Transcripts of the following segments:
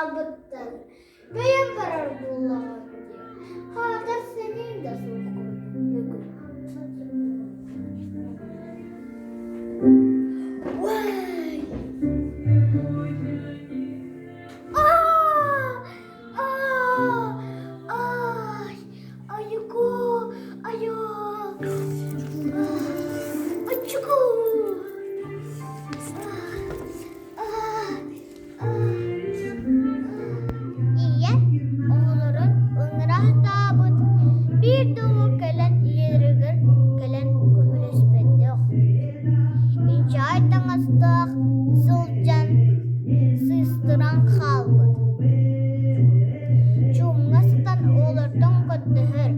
albuttun. Beyin barar bulamam diyor. Hadır senin de soğuk bugün. Vay! Aa! Aa! Ay! Ayuku! Ayok! Açuku! İyi, oğulların ıngırah tabut. Bir doğu gelen ilerigir, gelen kömülüs beddoq. İnşaat tanıstık, sılcan, sıstıran halbıt. Çuğunga sıtan oğullardan kötühür.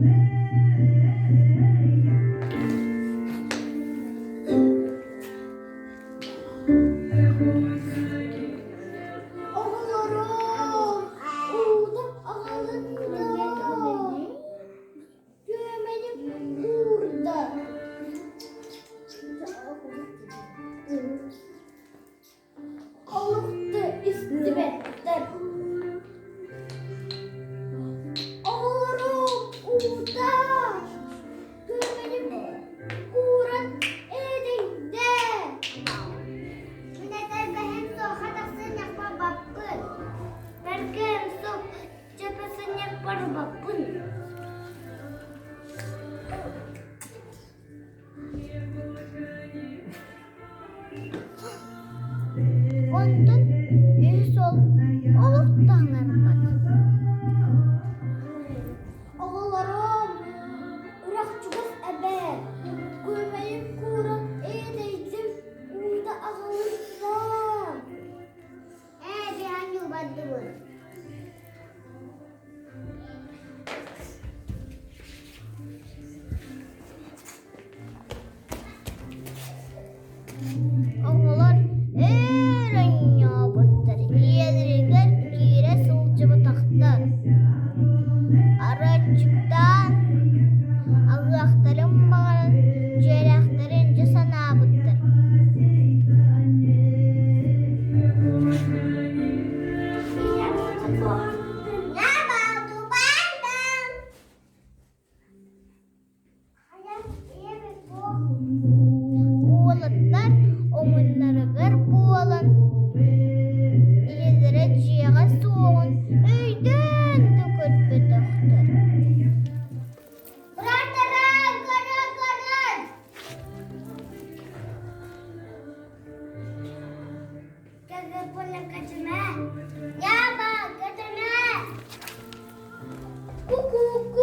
Oğullarım, uğda ağalında. Gömelim uğurda. Alıktı istibetten. Oğullarım, uğda. Gömelim uğran edinde. Minetay behem soha taksın yakma bappın. Berkem sok cepasın yakma bappın. Ondan üs ol, oluktan arpat. Oğullarım, ırak çugas ebe. Gülmeyin kuran edeydim, uyda ağırsa. Bir an yubadı bu. Oğullar, nyabıttır. Yediriger kire sılcıbı taktır. Aracıktan Allah'tarın bağırın, cerahtarınca sanabıttır. Oğullar, omunları gır buğalın. İyilere ciğe soğun, öydün döküt bedöktür. Bıraktarım, karın. Gel böyle kaçına. Ya bak kaçına. Kuku.